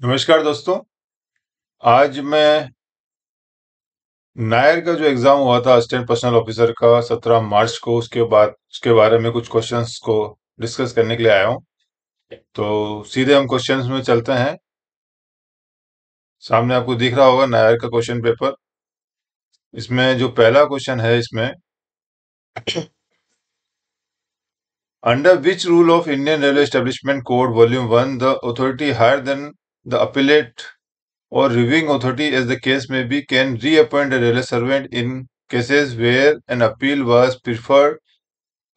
नमस्कार दोस्तों। आज मैं नायर का जो एग्जाम हुआ था असिस्टेंट पर्सनल ऑफिसर का 17 मार्च को, उसके बारे में कुछ क्वेश्चंस को डिस्कस करने के लिए आया हूं। तो सीधे हम क्वेश्चंस में चलते हैं। सामने आपको दिख रहा होगा नायर का क्वेश्चन पेपर। इसमें जो पहला क्वेश्चन है, इसमें under which rule of Indian railway establishment code volume 1 the authority higher than the appellate or reviewing authority, as the case may be, can reappoint a railway servant in cases where an appeal was preferred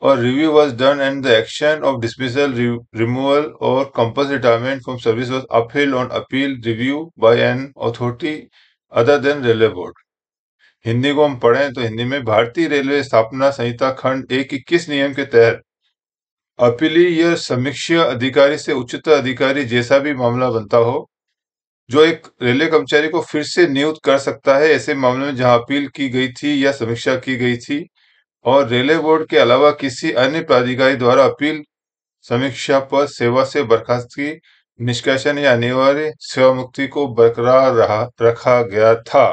or review was done and the action of dismissal, removal or compulsory retirement from service was upheld on appeal review by an authority other than railway board। Hindi को हम पढ़ें तो हिंदी में भारतीय railway स्थापना संहिता खंड 1 की किस नियम के तहत अपीलीय समीक्षा अधिकारी से उच्चतर अधिकारी जैसा भी मामला बनता हो, जो एक रेलवे कर्मचारी को फिर से नियुक्त कर सकता है ऐसे मामले में जहां अपील की गई थी या समीक्षा की गई थी और रेलवे बोर्ड के अलावा किसी अन्य प्राधिकारी द्वारा अपील, समीक्षा पर सेवा से बर्खास्तगी, निष्कासन या अनिवार्य सेवा मुक्ति को बरकरार रखा गया था।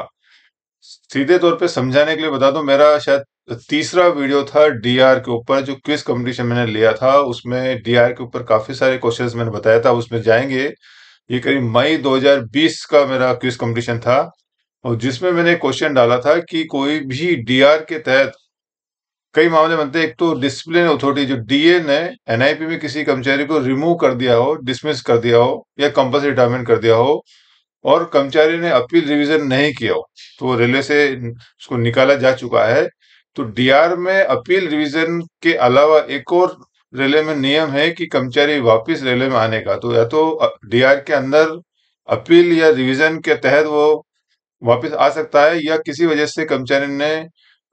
सीधे तौर पे समझाने के लिए बता दूं, मेरा शायद तीसरा वीडियो था डीआर के ऊपर, जो क्विज कंपटीशन मैंने लिया था। उसमें डीआर के ऊपर काफी सारे क्वेश्चंस मैंने बताया था, उसमें जाएंगे। ये करीब मई 2020 का मेरा क्विज कंपटीशन था और जिसमें मैंने क्वेश्चन डाला था कि कोई भी डीआर के तहत कई मामले बनते हैं। एक तो डिसिप्लिन अथॉरिटी, जो डीए ने एनआईपी में किसी कर्मचारी को रिमूव कर दिया हो, डिसमिस कर दिया हो या कंपल्सरी रिटायरमेंट कर दिया हो और कर्मचारी ने अपील रिवीजन नहीं किया हो, तो रेलवे से उसको निकाला जा चुका है। तो डीआर में अपील रिवीजन के अलावा एक और रेलवे में नियम है कि कर्मचारी वापस रेलवे में आने का, तो या तो डीआर के अंदर अपील या रिवीजन के तहत वो वापस आ सकता है, या किसी वजह से कर्मचारी ने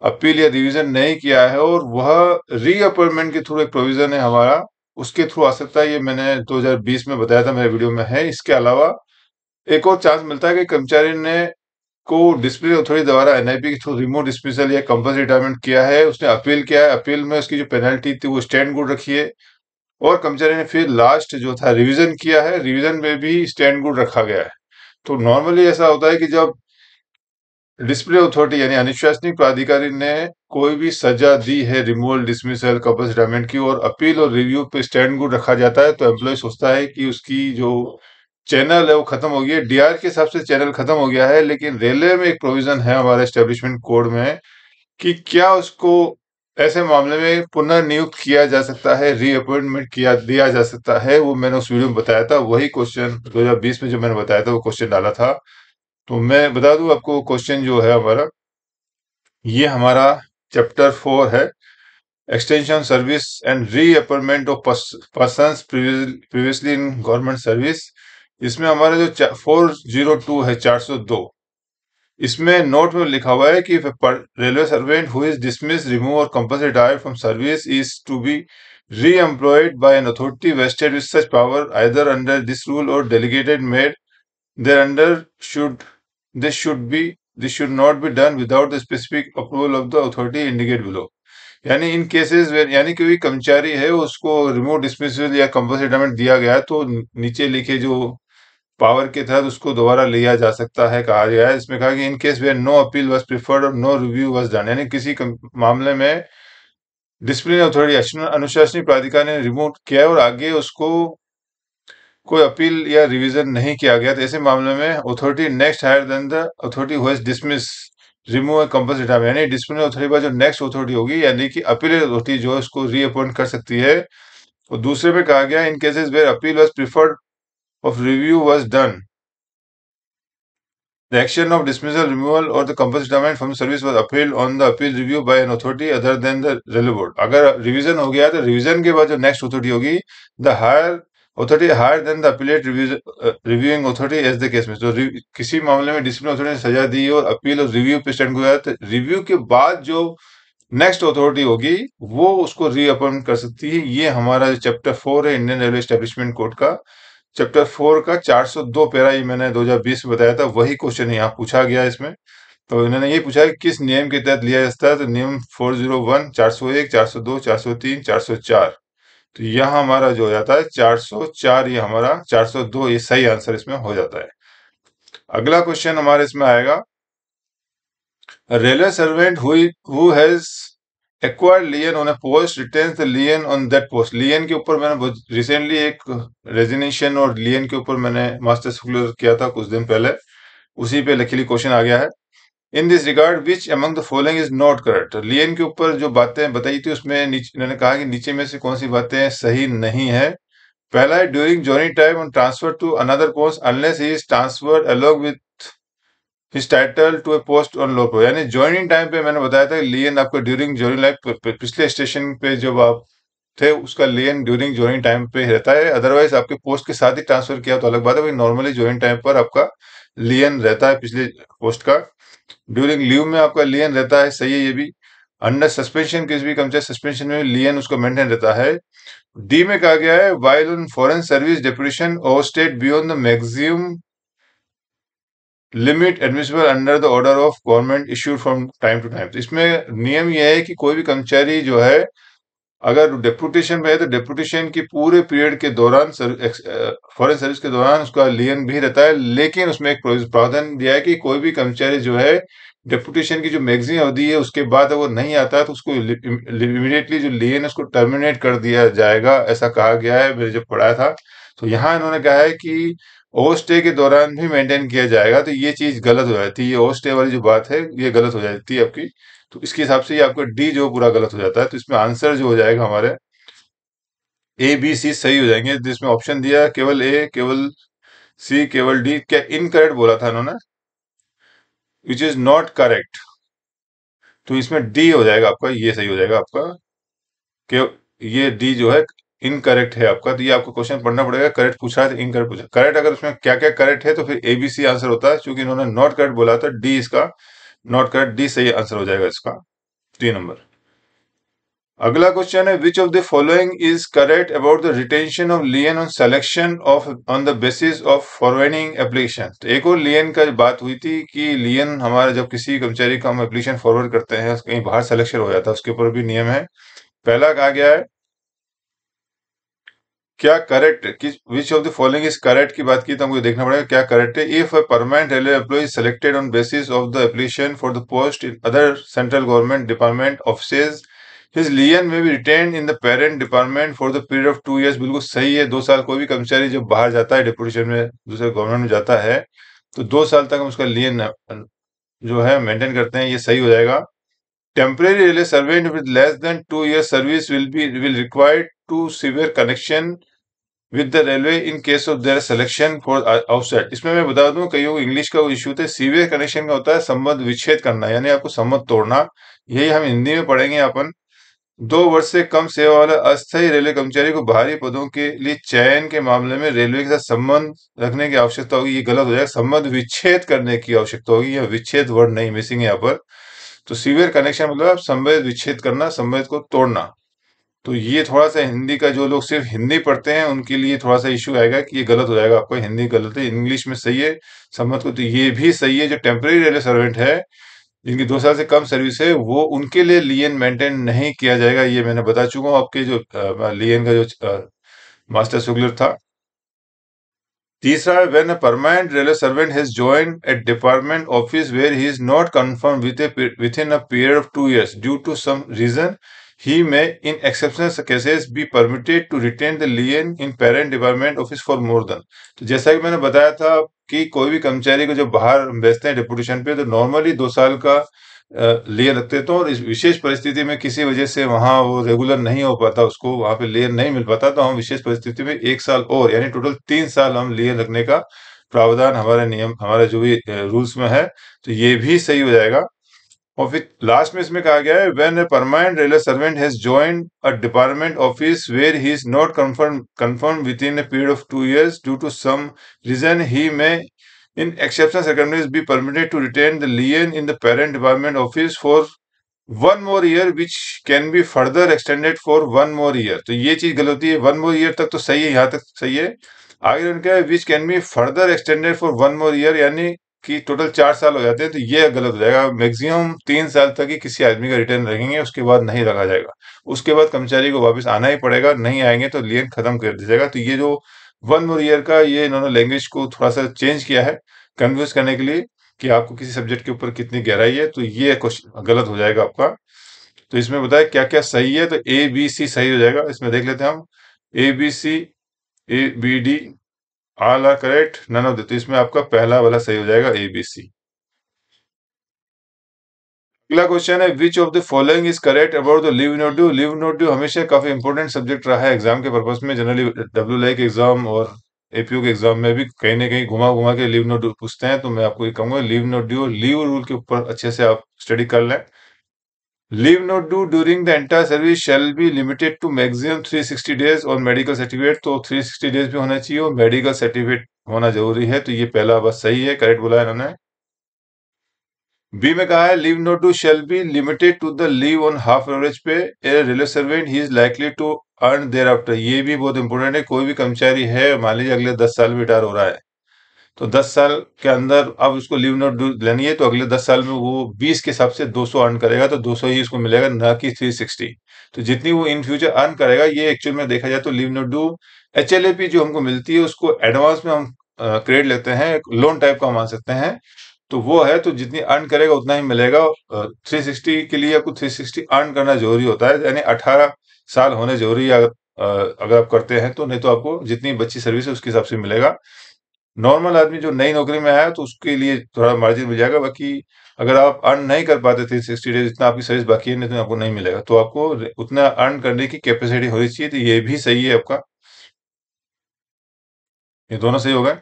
अपील या रिवीजन नहीं किया है और वह रीअपॉइंटमेंट के थ्रू, एक प्रोविजन है हमारा, उसके थ्रू आ सकता है। ये मैंने 2020 में बताया था, मेरे वीडियो में है। इसके अलावा एक और चांस मिलता है कि कर्मचारी ने को डिसिप्लिनरी अथॉरिटी द्वारा एनआईपी के थ्रू रिमूव, डिसमिसल या कंपल्सरी रिटायरमेंट किया है, उसने अपील किया है, अपील में उसकी जो पेनल्टी थी वो स्टैंड गुड रखी है और कर्मचारी ने फिर लास्ट जो था रिवीजन किया है, रिवीजन में भी स्टैंड गुड रखा गया है। तो नॉर्मली ऐसा होता है कि जब डिसिप्लिनरी अथॉरिटी यानी अनुशासनिक प्राधिकारी ने कोई भी सजा दी है, रिमूवल, डिसमिसल, कंपल्सरी रिटायरमेंट की, और अपील और रिव्यू पे स्टैंड गुड रखा जाता है, तो एम्प्लॉय सोचता है कि उसकी जो चैनल है वो खत्म हो गई है। डीआर के हिसाब से चैनल खत्म हो गया है, लेकिन रेलवे में एक प्रोविजन है हमारे एस्टेब्लिशमेंट कोड में कि क्या उसको ऐसे मामले में पुनर्नियुक्त किया जा सकता है, रीअपॉइंटमेंट किया दिया जा सकता है। वो मैंने उस वीडियो में बताया था, वही क्वेश्चन 2020 में जो मैंने बताया था वो क्वेश्चन डाला था। तो मैं बता दूं आपको, क्वेश्चन जो है हमारा, ये हमारा चैप्टर 4 है, extension service and reappointment of persons previously in government service. इसमें हमारा जो 402 है, 402, इसमें नोट में लिखा हुआ है कि railway servant who is dismiss, remove और compulsory retired from service is to be re-employed by an authority vested with such power either under this rule और delegated made thereunder this should not be done without the specific approval of the authority indicate below। यानी इन cases where, यानी कोई कर्मचारी है उसको remove, dismissal या compulsory retirement दिया गया है, तो नीचे लिखे जो पावर के तहत उसको दोबारा लिया जा सकता है, कहा गया है। इसमें कहा कि in case where no appeal was preferred or no review was done, यानी किसी मामले में डिसिप्लिनरी अथॉरिटी, अनुशासनिक प्राधिकार ने रिमूव किया है और आगे उसको कोई अपील या रिवीजन नहीं किया गया, तो ऐसे मामले में authority next higher than the authority who has dismiss, remove, compulsory retirement, यानी डिसिप्लिनरी अथॉरिटी पर जो नेक्स्ट अथॉरिटी होगी, यानी कि अपील अथॉरिटी जो है उसको रीअपॉइंट कर सकती है। और दूसरे में कहा गया in cases where appeal was preferred of review was done, the action of dismissal, removal or the compulsory retirement from service was upheld on the appeal review by an authority other than the railway board। अगर revision हो गया तो revision के बाद जो next authority होगी, the higher authority higher than the appellate reviewing authority as the case में। तो किसी मामले में डिसिप्लिन अथॉरिटी ने सजा दी और अपील और रिव्यू पे स्टैंड हुआ, तो रिव्यू के बाद जो नेक्स्ट अथॉरिटी होगी वो उसको रीअपॉइंट कर सकती है। ये हमारा जो चैप्टर 4 है इंडियन रेलवे एस्टेब्लिशमेंट कोड का, चैप्टर 4 का 402 पैरा, ये मैंने 2020 में बताया था, वही क्वेश्चन यहाँ पूछा गया इसमें। तो इन्होंने ये पूछा कि किस नियम के तहत लिया जाता है, तो नियम 401, 401, 402, 403, 404, तो यहाँ हमारा जो हो जाता है 404, ये हमारा 402, ये सही आंसर इसमें हो जाता है। अगला क्वेश्चन हमारे इसमें आएगा, railway servant who has acquired lien on a post retains the lien on that post. Lien के ऊपर मैंने रिसेंटली एक रेजिग्नेशन और लियन के ऊपर मैंने मास्टर सर्कुलर किया था कुछ दिन पहले, उसी पे लकीली क्वेश्चन आ गया है। In this regard which among the following is not correct. Lien के ऊपर जो बातें बताई थी उसमें इन्होंने कहा कि नीचे में से कौन सी बातें सही नहीं है। पहला है, during joining time on transfer to another post unless he is transfer along with his title to a post on low post. यानी ज्वाइनिंग टाइम पे मैंने बताया था लियन आपको ड्यूरिंग ज्वाइनिंग लाइफ पिछले स्टेशन पे जब आप थे उसका लियन ड्यूरिंग ज्वाइनिंग टाइम पे रहता है, अदरवाइज आपके पोस्ट के साथ ही ट्रांसफर किया तो अलग बात है। नॉर्मली ज्वाइनिंग टाइम पर आपका लियन रहता है पिछले पोस्ट का। ड्यूरिंग लीव में आपका लियन रहता है, सही है ये भी। अंडर सस्पेंशन, किसी भी कर्मचारी सस्पेंशन में लियन उसको मेंटेन रहता है। डी में कहा गया है, while on foreign service deputation और state beyond the maximum limit admissible under the order of government issued from time to time. तो इसमें नियम यह है कि कोई भी कर्मचारी जो है अगर डेपुटेशन में है तो डेपुटेशन की पूरे पीरियड के दौरान फॉरेन सर्विस के दौरान उसका लियन भी रहता है, लेकिन उसमें एक प्रावधान दिया है कि कोई भी कर्मचारी जो है डेपुटेशन की जो मैक्सिमम अवधि है उसके बाद वो नहीं आता है तो उसको इमीडिएटली जो लियन है उसको टर्मिनेट कर दिया जाएगा, ऐसा कहा गया है, मैंने जब पढ़ाया था। तो यहाँ इन्होंने कहा है कि ओवर स्टे के दौरान भी मेंटेन किया जाएगा, तो ये चीज गलत हो जाती है। ये ओवर स्टे वाली जो बात है ये गलत हो जाती है आपकी, तो इसके हिसाब से ये आपका डी जो पूरा गलत हो जाता है। तो इसमें आंसर जो हो जाएगा हमारे ए बी सी सही हो जाएंगे। जिसमें ऑप्शन दिया केवल ए, केवल सी, केवल डी, क्या इनकरेक्ट बोला था इन्होंने, विच इज नॉट करेक्ट। तो इसमें डी हो जाएगा आपका, ये सही हो जाएगा आपका कि ये डी जो है इनकरेक्ट है आपका। तो ये आपको क्वेश्चन पढ़ना पड़ेगा, करेक्ट पूछा है तो इनकरेक्ट पूछा। करेक्ट अगर उसमें क्या क्या करेक्ट है तो फिर एबीसी आंसर होता है, क्योंकि इन्होंने नॉट करेक्ट बोला था, डी इसका नॉट करेक्ट, डी सही आंसर हो जाएगा इसका 3 नंबर। अगला क्वेश्चन है, which of the following is correct about the retention of लियन on selection of on the basis of forwarding application. तो एक और लियन का बात हुई थी कि लियन हमारा जब किसी कर्मचारी का हम एप्लीकेशन फॉरवर्ड करते हैं कहीं बाहर सिलेक्शन हो जाता है, उसके ऊपर भी नियम है। पहला कहा गया है, क्या correct which of the following is correct की बात की तो हमको देखना पड़ेगा क्या करेक्ट है। If a permanent railway employ selected on basis of the application for the post in other central government department offices, his lien may be retain in the parent department for the period of 2 years। बिल्कुल सही है, 2 साल। कोई भी कर्मचारी जब बाहर जाता है डेपुटेशन में दूसरे गवर्नमेंट में जाता है तो 2 साल तक हम उसका लियन जो है मेंटेन करते हैं, ये सही हो जाएगा। Temporary railway servant with less than 2 years service will required to sever connection with the railway in case of their selection for outside. इसमें मैं बता दूं कईयों को इंग्लिश का इश्यू थे, सीवियर कनेक्शन का होता है संबंध विच्छेद करना, यानी आपको संबंध तोड़ना। यही हम हिंदी में पढ़ेंगे अपन। 2 वर्ष से कम सेवा वाले अस्थायी रेलवे कर्मचारी को बाहरी पदों के लिए चयन के मामले में रेलवे के साथ संबंध रखने की आवश्यकता होगी, ये गलत हो जाएगा, संबंध विच्छेद करने की आवश्यकता होगी। यह विच्छेद वर्ड नहीं, मिसिंग है यहाँ पर। तो सीवियर कनेक्शन मतलब आप संबंध विच्छेद करना, संबंध को तोड़ना। तो ये थोड़ा सा हिंदी का जो लोग सिर्फ हिंदी पढ़ते हैं उनके लिए थोड़ा सा इश्यू आएगा कि ये गलत हो जाएगा आपका, हिंदी गलत है, इंग्लिश में सही है संबंध को। तो ये भी सही है, जो टेम्परेरी रेलवे सर्वेंट है जिनकी 2 साल से कम सर्विस है वो उनके लिए लियन मेंटेन नहीं किया जाएगा, ये मैंने बता चुका हूँ। आपके जो लियन का जो मास्टर सर्कुलर था। तीसरा है, when a permanent railway servant has joined a department office where he is not confirm within a period of 2 years due to some reason, he may in exceptional cases be permitted to retain the lien in parent department office for more than। तो जैसा कि मैंने बताया था कि कोई भी कर्मचारी को जब बाहर भेजते हैं डेपुटेशन पे तो नॉर्मली 2 साल का लियन रखते हैं। तो और इस विशेष परिस्थिति में किसी वजह से वहां वो रेगुलर नहीं हो पाता, उसको वहां पे लियन नहीं मिल पाता, तो हम विशेष परिस्थिति में 1 साल और यानी टोटल 3 साल हम लियन रखने का प्रावधान हमारे नियम हमारे जो भी रूल्स में है। तो ये भी सही हो जाएगा। और फिर लास्ट में इसमें कहा गया है, when a permanent railway servant has joined a department office where he is not confirm within a period of 2 years due to some reason, he may in exceptional circumstances be permitted to retain the lien in the parent department office for 1 more year which can be further extended for 1 more year। तो ये चीज गलत होती है, 1 more year तक तो सही है, यहाँ तक सही है। आगे उनका है विच can be further extended for 1 more year, यानी कि टोटल 4 साल हो जाते हैं, तो ये गलत हो जाएगा। मैक्सिमम 3 साल तक ही किसी आदमी का रिटर्न रखेंगे, उसके बाद नहीं रखा जाएगा। उसके बाद कर्मचारी को वापस आना ही पड़ेगा, नहीं आएंगे तो लियन खत्म कर दिया जाएगा। तो ये जो 1 more year का, ये इन्होंने लैंग्वेज को थोड़ा सा चेंज किया है कन्फ्यूज करने के लिए कि आपको किसी सब्जेक्ट के ऊपर कितनी गहराई है, तो ये क्वेश्चन गलत हो जाएगा आपका। तो इसमें बताया क्या क्या सही है, तो ए बी सी सही हो जाएगा। इसमें देख लेते हैं हम, A B C, A B D all are correct, none of the. तो इसमें आपका पहला वाला सही हो जाएगा, ए बी सी। अगला क्वेश्चन है, which of the following is correct about the leave not due. Leave not due हमेशा काफी इंपॉर्टेंट सब्जेक्ट रहा है एग्जाम के पर्पस में। जनरली डब्ल्यू के एग्जाम और एपीयू के एग्जाम में भी कहीं ना कहीं घुमा घुमा के लीव नोट ड्यू पूछते हैं। तो मैं आपको ये कहूंगा, leave not due, leave rule के ऊपर अच्छे से आप स्टडी कर लें। Leave not due during the entire service shall be limited to maximum 360 days और मेडिकल सर्टिफिकेट। तो 360 डेज भी होना चाहिए और मेडिकल सर्टिफिकेट होना जरूरी है। तो ये पहला बस सही है, करेक्ट बोला है इन्होंने। बी में कहा है, leave not to shall be limited to the leave on half average pay a railway servant he is likely to earn thereafter. ये भी बहुत इंपॉर्टेंट है। कोई भी कर्मचारी है, मान लीजिए अगले 10 साल में रिटायर हो रहा है, तो 10 साल के अंदर अब उसको लीव नोट लेनी है, तो अगले 10 साल में वो 20 के हिसाब से 200 अर्न करेगा, तो 200 ही उसको मिलेगा, ना कि 360। तो जितनी वो इन फ्यूचर अर्न करेगा, ये एक्चुअल में देखा जाए तो लीव नोट ड्यू एचएलएपी जो हमको मिलती है, उसको एडवांस में हम क्रेडिट लेते हैं, लोन टाइप का मान सकते हैं। तो वो है, तो जितनी अर्न करेगा उतना ही मिलेगा। 360 के लिए आपको 360 अर्न करना जरूरी होता है, यानी 18 साल होने जरूरी है। अगर आप करते हैं तो, नहीं तो आपको जितनी बच्ची सर्विस है उसके हिसाब से मिलेगा। नॉर्मल आदमी जो नई नौकरी में आया तो उसके लिए थोड़ा मार्जिन मिल जाएगा। बाकी अगर आप अर्न नहीं कर पाते 360 डेज, जितना आपकी सर्विस बाकी है, नहीं तो आपको नहीं मिलेगा। तो आपको उतना अर्न करने की कैपेसिटी होनी चाहिए। तो ये भी सही है आपका, ये दोनों सही हो गए।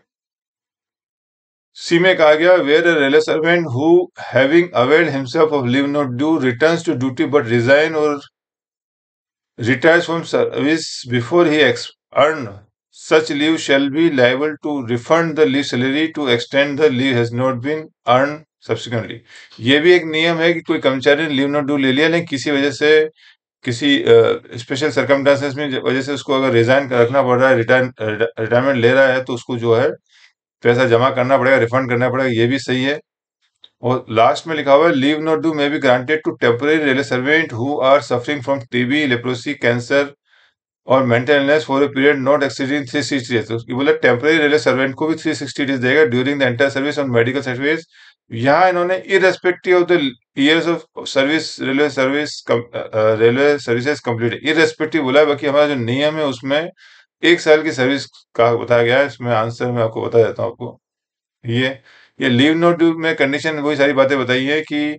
सी में कहा गया, where a railway servant who having availed himself of leave not due returns to duty but resign or retires from service before he earn such leave shall be liable to refund the leave salary to extend the leave has not been earned subsequently। ये भी एक नियम है कि कोई कर्मचारी ने leave not due ले लिया, लेकिन किसी वजह से, किसी स्पेशल सर्कमस्टांसेस में वजह से उसको अगर रिजाइन रखना पड़ रहा है, रिटायरमेंट ले रहा है, तो उसको जो है पैसा जमा करना पड़ेगा, रिफंड करना पड़ेगा। ये भी सही है। और लास्ट में लिखा हुआ है, leave not due may be granted to temporary railway servant who are suffering from TB, leprosy, cancer और mental illness for a period not exceeding 360 days. तो बोला टेम्परेरी रेलवे सर्वेंट को भी 360 डेज देगा during the entire service on medical service. यहाँ इन्होंने irrespective of the years of service, railway services complete, irrespective बोला है। बाकी हमारा जो नियम है उसमें 1 साल की सर्विस का बताया गया है। इसमें आंसर मैं आपको बता देता हूँ आपको। ये ये लीव नोट में कंडीशन वही सारी बातें बताई है कि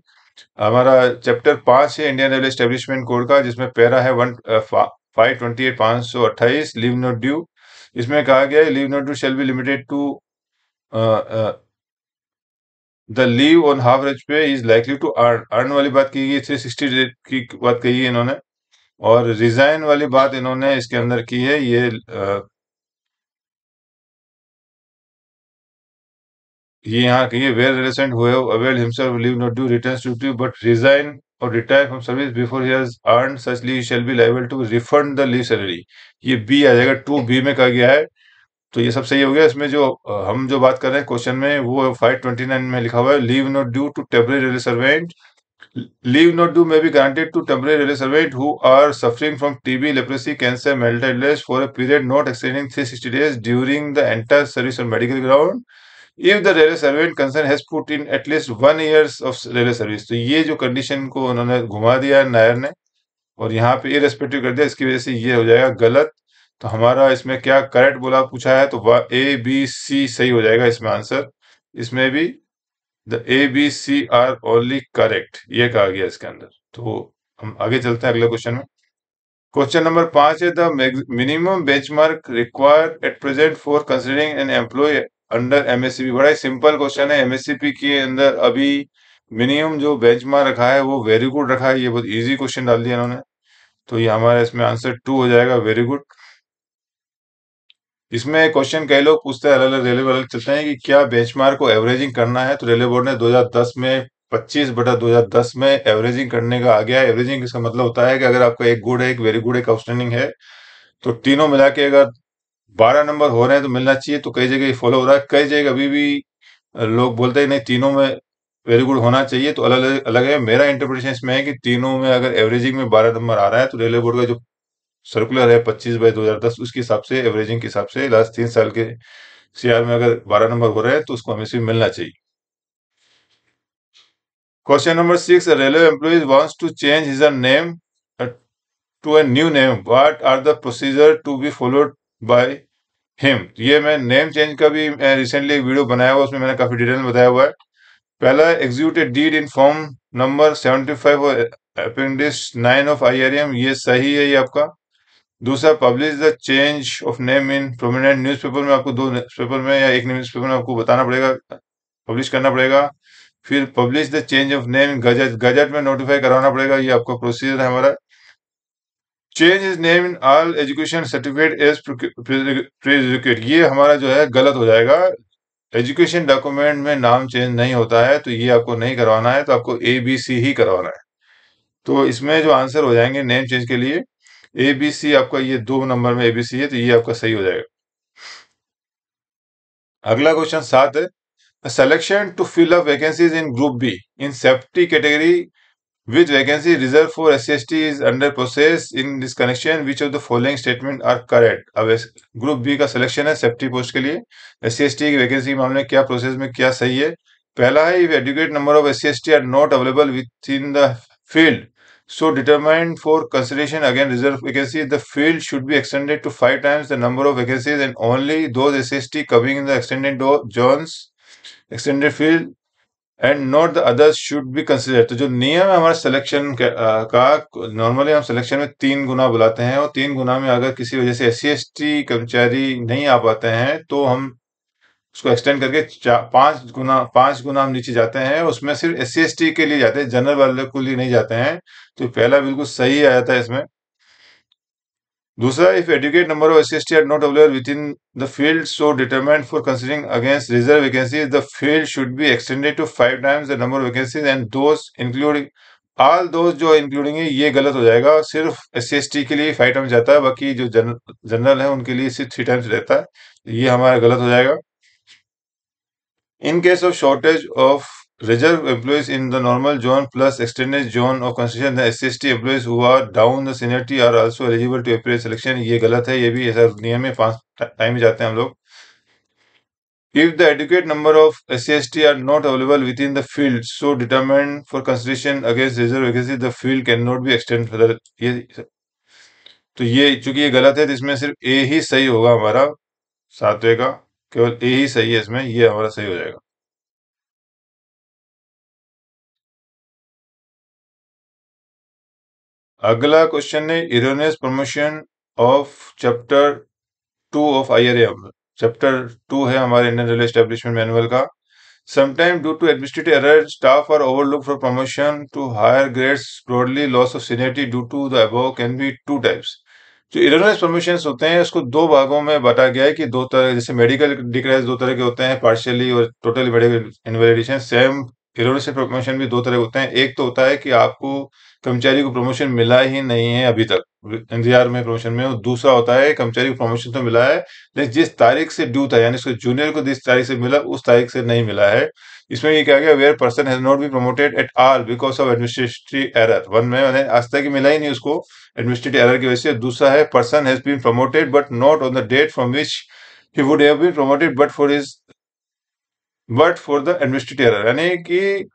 हमारा चैप्टर 5 है इंडियन रेलवे एस्टेब्लिशमेंट कोड का, जिसमें पैरा है 528 528 लीव नोट ड्यू। इसमें कहा गया है, leave not due shall be limited to the leave on half average pay is likely to earn वाली बात की गई, 360 डेज की बात कही है इन्होंने। और रिजाइन वाली बात इन्होंने इसके अंदर की है, ये यहाँ कहिए, वेयर रेलेसेंट who avail himself leave not due returns to due but resign और retire from service before he has earned such leave shall be liable to refund the leave salary. ये बी आ जाएगा, 2 बी में कहा गया है। तो ये सब सही हो गया। इसमें जो हम जो बात कर रहे हैं क्वेश्चन में, वो 529 में लिखा हुआ है, leave not due to temporary railway servant, leave not due may be granted to temporary railway servant who are suffering from TB, leprosy, cancer, mental illness for a period not exceeding 360 days during the entire service on medical ground if the railway servant concerned has put in at least 1 years of railway service। तो ये जो condition को उन्होंने घुमा दिया है नायर ने, और यहाँ पे इरेस्पेक्टिव कर दिया, इसकी वजह से ये हो जाएगा गलत। तो हमारा इसमें क्या करेक्ट बोला पूछा है, तो ए बी सी सही हो जाएगा इसमें आंसर। इसमें भी the A B C are only correct, ये कहा गया इसके अंदर। तो हम आगे चलते हैं अगले क्वेश्चन में। क्वेश्चन नंबर 5 है, the minimum benchmark required at present for considering an employ under MSCP. बड़ा ही सिंपल क्वेश्चन है। एमएससीपी के अंदर अभी मिनिमम जो बेंचमार्क रखा है वो वेरी गुड रखा है। ये बहुत इजी क्वेश्चन डाल दिया इन्होंने। तो ये हमारा इसमें आंसर 2 हो जाएगा, वेरी गुड। इसमें क्वेश्चन कई लोग पूछते हैं, अलग अलग रेलवे अलग चलते हैं कि क्या बेंचमार्क को एवरेजिंग करना है। तो रेलवे बोर्ड ने 2010 में 25/2010 में एवरेजिंग करने का आ गया है। एवरेजिंग इसका मतलब होता है कि अगर आपका एक गुड है, एक वेरी गुड, एक आउटस्टैंडिंग है, तो तीनों मिला के अगर 12 नंबर हो रहे हैं तो मिलना चाहिए। तो कई जगह फॉलो हो रहा है, कई जगह अभी भी लोग बोलते हैं नहीं तीनों में वेरी गुड होना चाहिए, तो अलग अलग है। मेरा इंटरप्रिटेशन इसमें है कि तीनों में अगर एवरेजिंग में 12 नंबर आ रहा है तो रेलवे बोर्ड का जो सर्कुलर है 25/2010 उसके हिसाब से, एवरेजिंग के हिसाब से लास्ट 3 साल के सीआर में अगर 12 नंबर हो रहे हैं तो उसको हमेशा मिलना चाहिए। Question number 6, a railway employee wants to change his name uh, to a new name. What are the procedure to be followed by him? ये मैं नेम चेंज का भी रिसेंटली एक वीडियो बनाया हुआ, उसमें मैंने काफी डिटेल में बताया हुआ है। पहला है execute a deed in form number 75 और अपेंडिक्स 9 ऑफ आईआरएम, ये सही है ये आपका। दूसरा, publish the change of name in prominent newspaper में, आपको 2 न्यूज़पेपर में या एक न्यूज़पेपर में आपको बताना पड़ेगा, पब्लिश करना पड़ेगा। फिर publish the change of name in gazette, gazette में नोटिफाई कराना पड़ेगा, ये आपका प्रोसीजर है हमारा। Change is name in all education certificate as prerequisite, ये हमारा जो है गलत हो जाएगा। एजुकेशन डॉक्यूमेंट में नाम चेंज नहीं होता है, तो ये आपको नहीं करवाना है, तो आपको ABC ही करवाना है। तो इसमें जो आंसर हो जाएंगे नेम चेंज के लिए ABC, आपका ये 2 नंबर में ABC है, तो ये आपका सही हो जाएगा। अगला क्वेश्चन 7 है, selection to fill up vacancies in group B in safety category which vacancy reserved for SC/ST is under process in this connection, which of the following statement are correct? अब ग्रुप बी का selection है safety post के लिए, SC/ST की vacancy के मामले में क्या प्रोसेस में क्या सही है? पहला है, if adequate number of SC/ST are not available within the field so determined for consideration again reserved vacancy, the field should be extended to 5 times the number of vacancies and only those SC/ST coming in the extended zones extended field and not the others should be consider. तो जो नियम है हमारे selection का normally हम selection में 3 गुना बुलाते हैं, और 3 गुना में अगर किसी वजह से SC/ST कर्मचारी नहीं आ पाते हैं तो हम उसको एक्सटेंड करके 5 गुना हम नीचे जाते हैं, उसमें सिर्फ SC/ST के लिए जाते हैं, जनरल वाले के लिए नहीं जाते हैं। तो पहला बिल्कुल सही आ जाता है इसमें। दूसरा, if adequate number of SC/ST are not available within the field so determined for considering against reserve vacancies, the field should be extended to 5 times the number of vacancies and those including all those, जो including है ये गलत हो जाएगा। सिर्फ SC/ST के लिए 5 times जाता है, बाकी जो जनरल है उनके लिए सिर्फ 3 टाइम्स रहता है, ये हमारा गलत हो जाएगा। In case of shortage of reserve employees in the normal zone plus extended zone of constitution, the SC/ST employees who are down the seniority are also eligible to appear selection, ये गलत है, ये भी ऐसा नियम में 5 टाइम जाते हैं हम लोग। If the adequate number of SC/ST are not available within the field so determined for consideration against reserve vacancy, the field cannot be extended further, ये तो ये चूंकि ये गलत है तो इसमें सिर्फ A ही सही होगा हमारा, 7वें का केवल A ही सही है इसमें, ये हमारा सही हो जाएगा। अगला क्वेश्चन है erroneous promotion of chapter 2 of IRAM। Chapter 2 है हमारे इंडियन रेलवे एस्टेब्लिशमेंट मैनुअल का। Sometime due to administrative error staff are overlook for promotion to higher grades, broadly loss of seniority due to the above can be 2 types. जो erroneous promotion होते हैं उसको 2 भागों में बांटा गया है कि 2 तरह, जैसे मेडिकल डिक्लेरेशन 2 तरह के होते हैं, पार्शियली और totally medical invalidation. Same erroneous promotion भी 2 तरह के होते हैं। एक तो होता है कि आपको कर्मचारी को प्रमोशन मिला ही नहीं है अभी तक, इंतजार में प्रमोशन में, और दूसरा होता है कर्मचारी को प्रमोशन तो मिला है लेकिन जिस तारीख से ड्यू था, यानी उसको जूनियर को जिस तारीख से मिला उस तारीख से नहीं मिला है। इसमें ये क्या गया, where person has not be promoted at all because of administrative error. One में आज तक मिला ही नहीं उसको एडमिनिस्ट्रेटिव एरर की वजह से। दूसरा है person has been promoted but not on the date from which he would have been promoted but for the administrative error, यानी कि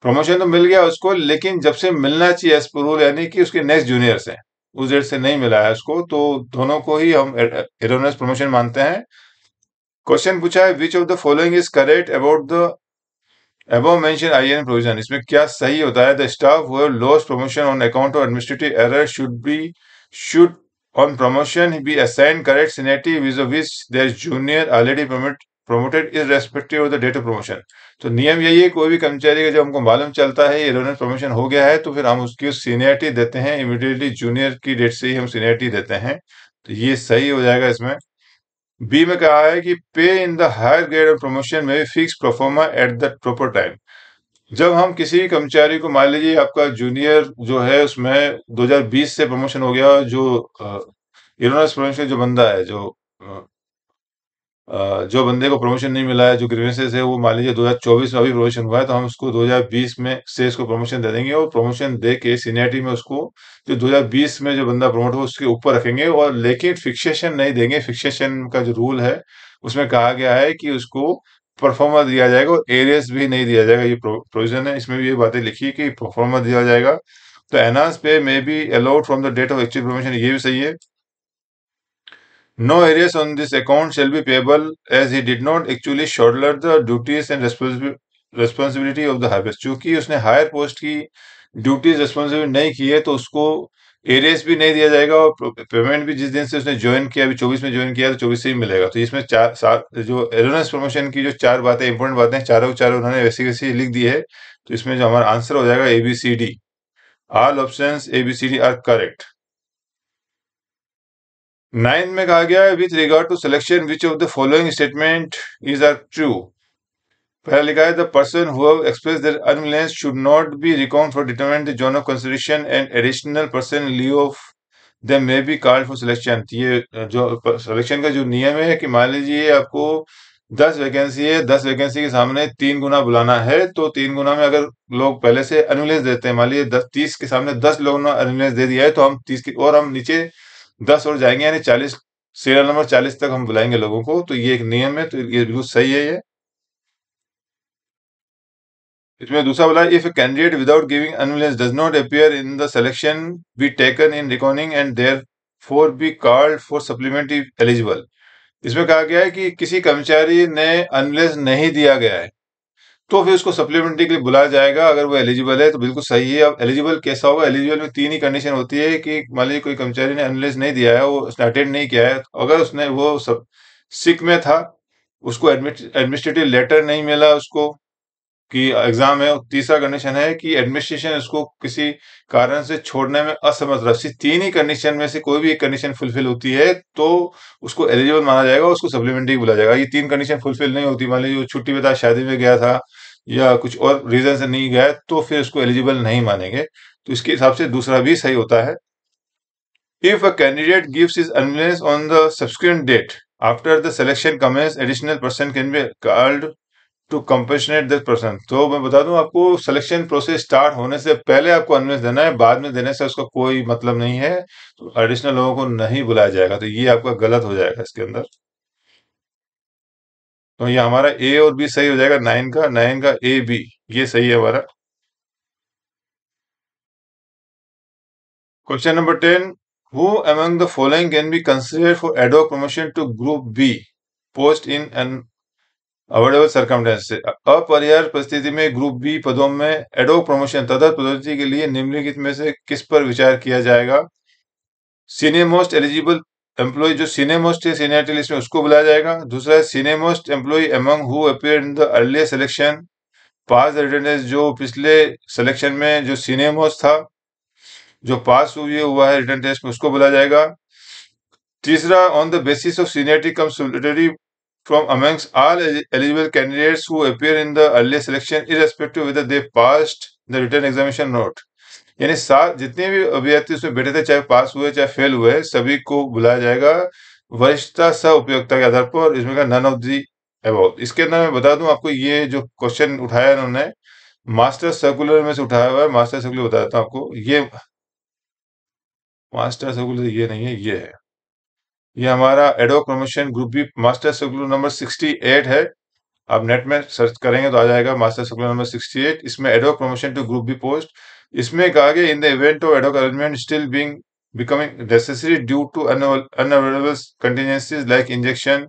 प्रमोशन तो मिल गया उसको लेकिन जब से मिलना चाहिए एज पर रूल, यानी कि उसके नेक्स्ट जूनियर से उस डेट से नहीं मिला है उसको, तो दोनों को ही हम एरोनियस प्रमोशन मानते हैं। क्वेश्चन पूछा है which of the following is correct about the above mentioned IN provision, इसमें क्या सही होता है? The staff who have lost promotion on account of administrative error should on promotion be assigned correct seniority vis-a-vis their junior already promoted irrespective of the date of promotion। तो नियम यही है, कोई भी कर्मचारी का जब हमको मालूम चलता है एरोनियस प्रमोशन हो गया है तो फिर हम उसकी सीनियरिटी देते हैं, इमीडिएटली जूनियर की डेट से ही हम सीनियरिटी देते हैं, तो ये सही हो जाएगा। इसमें बी में कहा है कि pay in the higher grade of promotion may fix proforma at the proper time. जब हम किसी कर्मचारी को, मान लीजिए आपका जूनियर जो है उसमें 2020 से प्रमोशन हो गया, जो इरोनियस प्रमोशन जो बंदा है जो जो बंदे को प्रमोशन नहीं मिला है, जो ग्रीवेंसेस है, वो मान लीजिए 2024 में अभी प्रमोशन हुआ है, तो हम उसको 2020 में से इसको प्रमोशन दे देंगे और प्रमोशन दे के सीनियरिटी में उसको जो 2020 में जो बंदा प्रमोट हो उसके ऊपर रखेंगे, और लेकिन फिक्सेशन नहीं देंगे। फिक्सेशन का जो रूल है उसमें कहा गया है कि उसको परफॉर्मर दिया जाएगा और एरियस भी नहीं दिया जाएगा। ये प्रोविजन है, इसमें भी ये बातें लिखी है कि परफॉर्मर दिया जाएगा। तो enhance pay may be allowed from the date of actual promotion, ये भी सही है। No arrears on this account shall be payable as he did not actually shoulder the duties and responsibility of the harvest। चूंकि उसने higher post की duties responsibility नहीं की है, तो उसको एरियस भी नहीं दिया जाएगा और पेमेंट भी जिस दिन से उसने ज्वाइन किया, अभी 24 में ज्वाइन किया, तो 24 से ही मिलेगा। तो इसमें जो एरोनस प्रमोशन की जो 4 बातें, इंपॉर्टेंट बातें, चारों चारों उन्होंने वैसी वैसी लिख दी है। तो इसमें जो हमारा आंसर हो जाएगा ABCD। All options ABCD are correct. 9 में कहा गया है with regard to selection which of the following statement is are true. पहला लिखा है the person who have express their unwillingness should not be recount for determine the zone of consideration and additional person leave of them may be called for selection. ये जो selection का जो नियम है कि मान लीजिए आपको 10 वैकेंसी है, 10 वैकेंसी के सामने 3 गुना बुलाना है, तो 3 गुना में अगर लोग पहले से अनविलियंस देते हैं, मान लीजिए 30 के सामने 10 लोगों ने अनविलियंस दे दिया है, तो हम 30 की और हम नीचे 10 और जाएंगे, यानी 40, सीरियल नंबर 40 तक हम बुलाएंगे लोगों को। तो ये एक नियम है, तो ये बिल्कुल सही है ये। इसमें दूसरा बोला if a candidate without giving unwillingness does not appear in the selection be taken in recording and therefore be called for supplementary eligible. इसमें कहा गया है कि किसी कर्मचारी ने अनविलियंस नहीं दिया गया है, तो फिर उसको सप्लीमेंट्री के लिए बुलाया जाएगा अगर वो एलिजिबल है, तो बिल्कुल सही है। अब एलिजिबल कैसा होगा? एलिजिबल में 3 ही कंडीशन होती है कि मान लीजिए कोई कर्मचारी ने एनालिसिस नहीं दिया है, वो उसने अटेंड नहीं किया है, अगर उसने वो सब सिक में था, उसको एडमिनिस्ट्रेटिव लेटर नहीं मिला उसको कि एग्जाम है, और तीसरा कंडीशन है कि एडमिनिस्ट्रेशन उसको किसी कारण से छोड़ने में असमर्थ रहा। सिर्फ 3 ही कंडीशन में से कोई भी एक कंडीशन फुलफिल होती है तो उसको एलिजिबल माना जाएगा, उसको सप्लीमेंट्री बुलाया जाएगा। ये 3 कंडीशन फुलफिल नहीं होती, मान लीजिए वो छुट्टी पे था, शादी में गया था, या कुछ और रीजन से नहीं गया, तो फिर उसको एलिजिबल नहीं मानेंगे। तो इसके हिसाब से दूसरा भी सही होता है। If a candidate gives his unwillingness on the subsequent date after the selection commence, additional person can be called to compensate that person. तो मैं बता दूं आपको, सिलेक्शन प्रोसेस स्टार्ट होने से पहले आपको अनविलियंस देना है, बाद में देने से उसका कोई मतलब नहीं है, तो एडिशनल लोगों को नहीं बुलाया जाएगा। तो ये आपका गलत हो जाएगा इसके अंदर। तो ये हमारा ए और बी सही हो जाएगा। 9 का ए बी ये सही है हमारा। Question number 10, who among the following can be considered for ad hoc promotion to group B post in an avoidable circumstance. अपरिहार्य परिस्थिति में ग्रुप बी पदों में एडॉक प्रमोशन तथा पदोन्नति के लिए निम्नलिखित में से किस पर विचार किया जाएगा? सीनियर मोस्ट एलिजिबल एम्प्लॉय, जो सीनियर मोस्ट है सीनियरिटी लिस्ट में, उसको बुलाया जाएगा। दूसरा है senior most employee among who appear in the earlier selection pass the attendance, जो पिछले सिलेक्शन में जो सीनियर मोस्ट था, जो पास हुआ है रिटन टेस्ट में, उसको बुलाया जाएगा। तीसरा, on the basis of seniority comes solidarity from amongst all eligible candidates who appear in the earlier selection irrespective whether they passed the written examination or not। यानी सात जितने भी अभ्यर्थी उसमें बैठे थे, चाहे पास हुए चाहे फेल हुए, सभी को बुलाया जाएगा वरिष्ठता सह उपयोगिता के आधार पर। इसमें का नन ऑफ दी अबव। इसके अंदर मैं बता दूं आपको, ये जो क्वेश्चन उठाया इन्होंने मास्टर सर्कुलर में से उठाया हुआ है। मास्टर सर्कुलर बता देता हूं आपको, ये मास्टर सर्कुलर ये नहीं है, ये है, ये हमारा ad hoc promotion group B master circular number 68 है। आप नेट में सर्च करेंगे तो आ जाएगा मास्टर सर्कुलर नंबर 68। इसमें ad hoc promotion to group B post, इसमें कहा गया in the event of ad hoc arrangement still being becoming necessary due to unavoidable contingencies like injection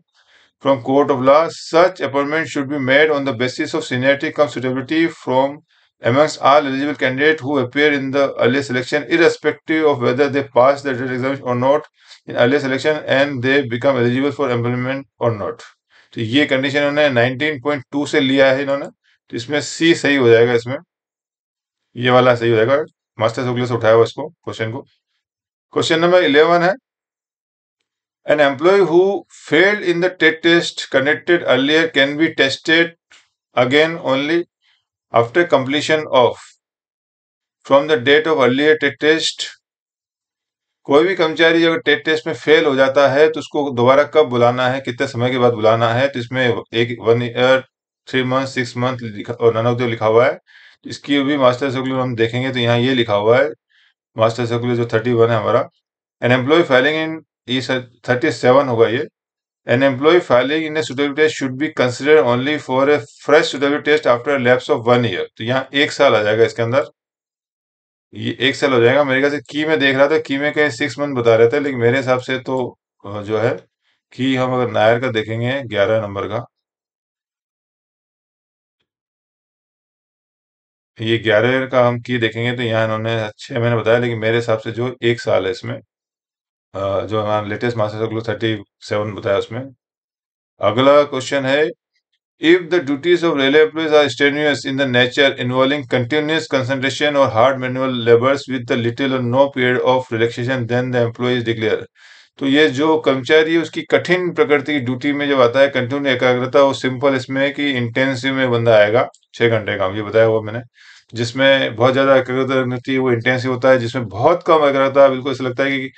from court of law, such appointment should be made on the basis of seniority cum suitability from amongst all eligible candidates who appear in the earlier selection, irrespective of whether they pass the written examination or not in earlier selection and they become eligible for employment or not। तो ये condition इन्होंने 19.2 से लिया है इन्होंने, तो इसमें सी सही हो जाएगा। इसमें ये वाला सही हो जाएगा, मास्टर सर्कुलर से उठाया हुआ इसको क्वेश्चन को। क्वेश्चन नंबर 11 है, an employee who failed in the TET test conducted earlier can be tested again only after completion of from the date of earlier TET test कोई भी कर्मचारी अगर टेट टेस्ट में फेल हो जाता है तो उसको दोबारा कब बुलाना है, कितने समय के बाद बुलाना है, तो इसमें एक 1 ईयर, 3 मंथ, 6 मंथ और नन ऑफ द लिखा हुआ है। इसकी भी मास्टर सर्कुलर हम देखेंगे तो यहाँ ये लिखा हुआ है, मास्टर सर्कुलर जो 31 है हमारा। एन एम्प्लॉय फाइलिंग इन, ये 37 होगा ये। An employee failing in a suitability test should be considered only for a fresh suitability test after a lapse of 1 year। तो यहाँ 1 साल आ जाएगा इसके अंदर, ये 1 साल हो जाएगा। मेरे ख्याल से की में देख रहा था, की में कहीं 6 मंथ बता रहे थे, लेकिन मेरे हिसाब से तो जो है कि हम अगर नायर का देखेंगे 11 नंबर का, ये 11 का हम की देखेंगे तो यहाँ इन्होंने 6 महीने बताया, लेकिन मेरे हिसाब से जो 1 साल है इसमें, जो हमारा लेटेस्ट मास्टर सर्कुलर 37 बताया उसमें। अगला क्वेश्चन है, if the duties of railway employees are strenuous in the nature, involving continuous concentration or hard manual labors with the little or no period of relaxation, then the employee is declared। तो ये जो कर्मचारी है उसकी कठिन प्रकृति की duty में जब आता है कंटिन्यू एकाग्रता, वो सिंपल इसमें है कि इंटेंसिव में बंदा आएगा 6 घंटे का, ये बताया हुआ मैंने। जिसमें बहुत ज्यादा एकाग्रता रहती है वो इंटेंसिव होता है, जिसमें बहुत कम एकाग्रता, बिल्कुल ऐसा लगता है कि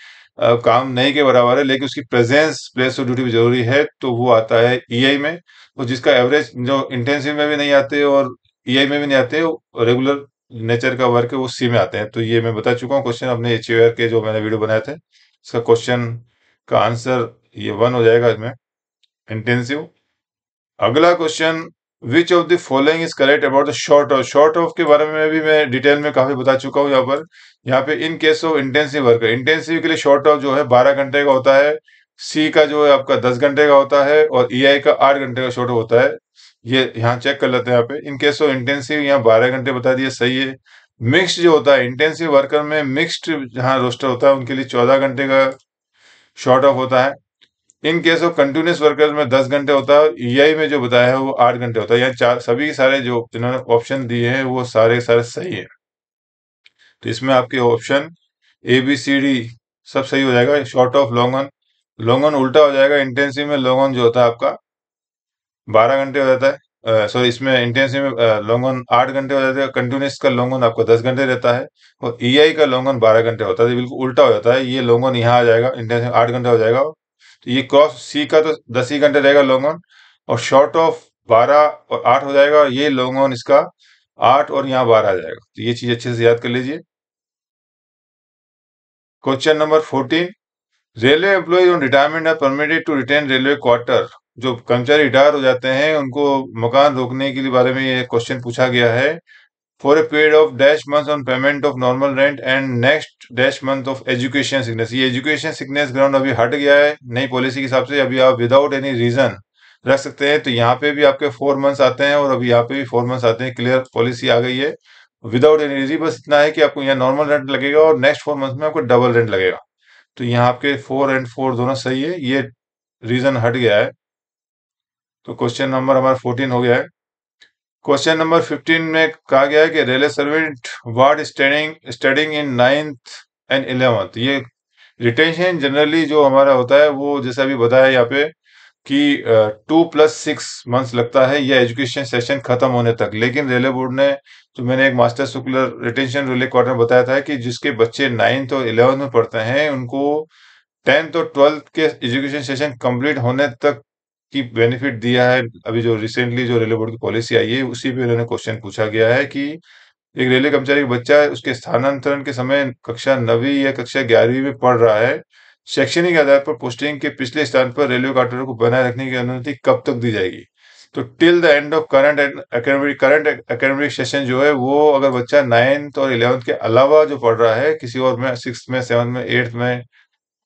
काम नहीं के बराबर है, लेकिन उसकी प्रेजेंस प्लेस ऑफ ड्यूटी भी जरूरी है, तो वो आता है ईआई में। तो जिसका एवरेज जो इंटेंसिव में भी नहीं आते और ईआई में भी नहीं आते, रेगुलर नेचर का वर्क है वो सी में आते हैं। तो ये मैं बता चुका हूँ क्वेश्चन अपने एचयूआर के जो मैंने वीडियो बनाए थे, इसका क्वेश्चन का आंसर ये 1 हो जाएगा इसमें, इंटेंसिव। अगला question, which of the following is correct about the short of. Short of के बारे में भी मैं डिटेल में काफी बता चुका हूँ यहाँ पर। यहाँ पे इन case of intensive work, intensive के लिए शॉर्ट ऑफ जो है 12 घंटे का होता है, सी का जो है आपका 10 घंटे का होता है, और ईआई का 8 घंटे का शॉर्ट होता है। ये यहाँ चेक कर लेते हैं, यहाँ पे इन केस ऑफ इंटेंसिव यहाँ 12 घंटे बता दिए, सही है। मिक्स्ड जो होता है इंटेंसिव वर्कर में, मिक्स्ड जहाँ रोस्टर होता है उनके लिए 14 घंटे का शॉर्ट ऑफ होता है। In case of continuous workers में 10 घंटे होता है, और ईआई में जो बताया है वो 8 घंटे होता है। यहाँ चार सभी सारे जो इन्होंने ऑप्शन दिए हैं वो सारे सारे सही है। तो इसमें आपके option A B C D सब सही हो जाएगा। Short of long on, long on उल्टा हो जाएगा, इंटेंसिव में लॉन्ग ऑन जो होता है आपका 12 घंटे हो जाता है। सॉरी, इसमें इंटेंसिव में लॉन्ग ऑन 8 घंटे हो जाता है, कंटिन्यूस का लॉन्ग ऑन आपका 10 घंटे रहता है, और ईआई का लॉन्ग ऑन 12 घंटे होता है। बिल्कुल उल्टा हो जाता है, ये लॉन्ग ऑन यहाँ आ जाएगा, इंटेंसिव 8 घंटे हो जाएगा। तो ये क्रॉस सी का तो 10 ही घंटे रहेगा लॉन्ग ऑन, और शॉर्ट ऑफ 12 और 8 हो जाएगा, और ये लॉन्ग ऑन इसका 8 और यहाँ 12 आ जाएगा। तो ये चीज अच्छे से याद कर लीजिए। Question number 14, railway employee on retirement are permitted to retain railway quarter. जो कर्मचारी रिटायर हो जाते हैं उनको मकान रोकने के लिए बारे में ये क्वेश्चन पूछा गया है। For a period of dash month on payment of normal rent and next dash month of education sickness. ये एजुकेशन सिकनेस ग्राउंड अभी हट गया है नई पॉलिसी के हिसाब से, अभी आप विदाउट एनी रीजन रख सकते हैं। तो यहाँ पे भी आपके 4 मंथ्स आते हैं, और अभी यहाँ पे भी 4 मंथ्स आते हैं, क्लियर पॉलिसी आ गई है विदाउट एनी रीजन। बस इतना है कि आपको यहाँ नॉर्मल रेंट लगेगा और नेक्स्ट 4 मंथ में आपको डबल रेंट लगेगा। तो यहाँ आपके 4 और 4 दोनों सही है, ये रीजन हट गया है। तो क्वेश्चन नंबर हमारा 14 हो गया है। क्वेश्चन नंबर 15 में कहा गया है कि railway servant ward studying in 9th and 11th। ये रिटेंशन जनरली जो हमारा होता है वो जैसा अभी बताया यहाँ पे कि 2+6 मंथ्स लगता है यह एजुकेशन सेशन खत्म होने तक। लेकिन रेलवे बोर्ड ने, जो मैंने एक master circular retention railway quarter में बताया था, कि जिसके बच्चे 9th और 11th में पढ़ते हैं उनको 10th और 12th के एजुकेशन सेशन कंप्लीट होने तक की बेनिफिट दिया है। अभी जो रिसेंटली जो रेलवे बोर्ड की पॉलिसी आई है उसी पे उन्होंने क्वेश्चन पूछा गया है कि एक रेलवे कर्मचारी का बच्चा है, उसके स्थानांतरण के समय कक्षा 9वीं या कक्षा 11वीं में पढ़ रहा है, शैक्षणिक आधार पर पोस्टिंग के पिछले स्थान पर रेलवे क्वार्टर को बनाए रखने की अनुमति कब तक दी जाएगी। तो till the end of current academic session जो है वो, अगर बच्चा 9th और 11th के अलावा जो पढ़ रहा है किसी और में, 6th में, 7th में, 8th में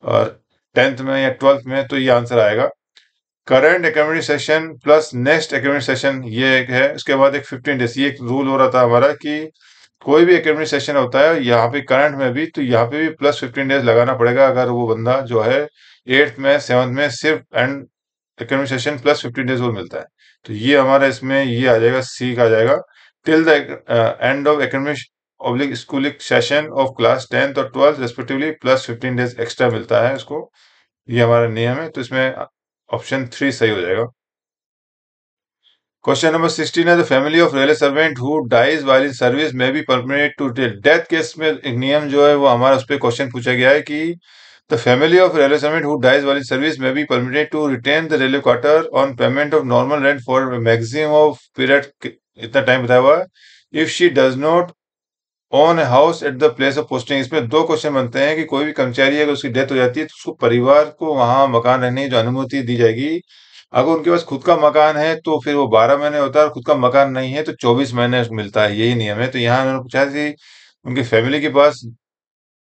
और 10th में या 12th में, तो ये आंसर आएगा current academic session plus next academic session. ये एक है। उसके बाद एक 15 डेज, ये एक रूल हो रहा था हमारा कि कोई भी एकेडमिक सेशन होता है यहाँ पे करंट में भी, तो यहाँ पे भी +15 डेज लगाना पड़ेगा अगर वो बंदा जो है 8th में, 7th में सिर्फ एंड एकेडमिक सेशन +15 डेज और मिलता है। तो ये हमारा इसमें ये आ जाएगा, सी का आ जाएगा, till the end of academic ऑब्लिक स्कूलिक सेशन ऑफ क्लास 10th और 12th रेस्पेक्टिवली +15 डेज एक्स्ट्रा मिलता है उसको। ये हमारा नियम है। तो इसमें ऑप्शन 3 सही हो जाएगा। क्वेश्चन नंबर 16 है the family of railway servant who dies while in service may be permitted to death case में एक नियम जो है वो हमारा उस पर क्वेश्चन पूछा गया है कि the family of railway servant who dies while in service may be permitted to retain the railway quarter on payment of normal rent for maximum of period, इतना टाइम बताया हुआ है। If she does not own a house at the place of posting, इसमें दो question बनते हैं कि कोई भी कर्मचारी अगर उसकी डेथ हो जाती है तो उसको परिवार को वहां मकान रहने की जो अनुमति दी जाएगी। अगर उनके पास खुद का मकान है तो फिर वो 12 महीने होता है और खुद का मकान नहीं है तो 24 महीने उसको मिलता है, यही नियम है। तो यहाँ उन्होंने पूछा कि उनकी फैमिली के पास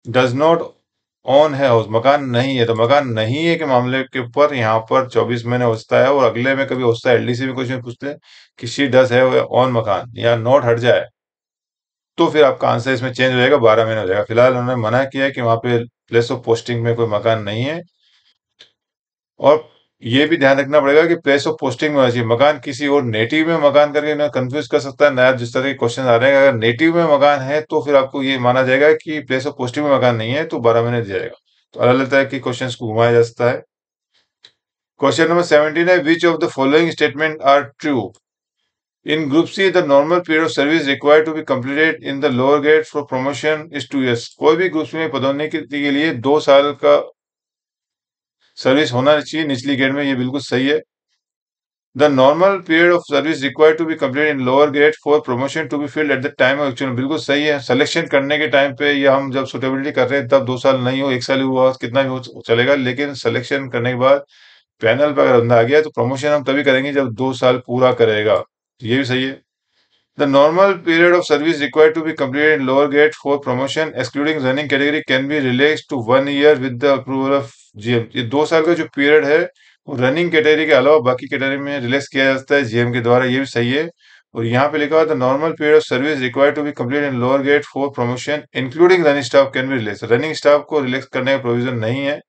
डज नॉट ऑन है हाउस, मकान नहीं है, तो मकान नहीं है के मामले के ऊपर यहाँ पर 24 महीने हो सकता है। और अगले में कभी होता है एलडीसी में क्वेश्चन पूछते हैं कि शी डज है ऑन मकान या नॉट हट जाए तो फिर आपका आंसर इसमें चेंज हो जाएगा, 12 महीने हो जाएगा। फिलहाल उन्होंने मना किया है कि वहां पे प्लेस ऑफ पोस्टिंग में कोई मकान नहीं है। और ये भी ध्यान रखना पड़ेगा कि प्लेस ऑफ पोस्टिंग में होना चाहिए मकान, किसी और नेटिव में मकान करके ना कंफ्यूज कर सकता है। नया जिस तरह के क्वेश्चन आ रहे हैं, अगर नेटिव में मकान है तो फिर आपको ये माना जाएगा कि प्लेस ऑफ पोस्टिंग में मकान नहीं है तो 12 महीने दिया जाएगा। तो अलग अलग तरह के क्वेश्चन को घुमाया जा सकता है। क्वेश्चन नंबर 17 है which of the following statement are true. In Group C, the normal period of service required to be completed in the lower grade for promotion is 2 years. कोई भी ग्रुप में पदोन्नति के लिए 2 साल का सर्विस होना चाहिए निचली ग्रेड में, ये बिल्कुल सही है। The normal period of service required to be completed in lower grade for promotion to be filled at the time of actual, बिल्कुल सही है। सिलेक्शन करने के टाइम पे या हम जब सुटेबिलिटी कर रहे हैं तब 2 साल नहीं हो, 1 साल हुआ, कितना भी हो चलेगा, लेकिन सिलेक्शन करने के बाद पैनल पर अगर बंदा आ गया तो प्रमोशन हम तभी करेंगे जब 2 साल पूरा करेगा। ये भी सही है। The normal period of service required to be completed in lower grade for promotion, excluding running category, can be relaxed to 1 year with the approval of GM. ये 2 साल का जो पीरियड है वो रनिंग कैटेगरी के अलावा बाकी कैटेगरी में रिलैक्स किया जा सकता है जीएम के द्वारा, ये भी सही है। और यहाँ पे लिखा हुआ the normal period of service required to be complete in lower grade for promotion including running staff can be relax, running staff को रिलैक्स करने का प्रोविजन नहीं है,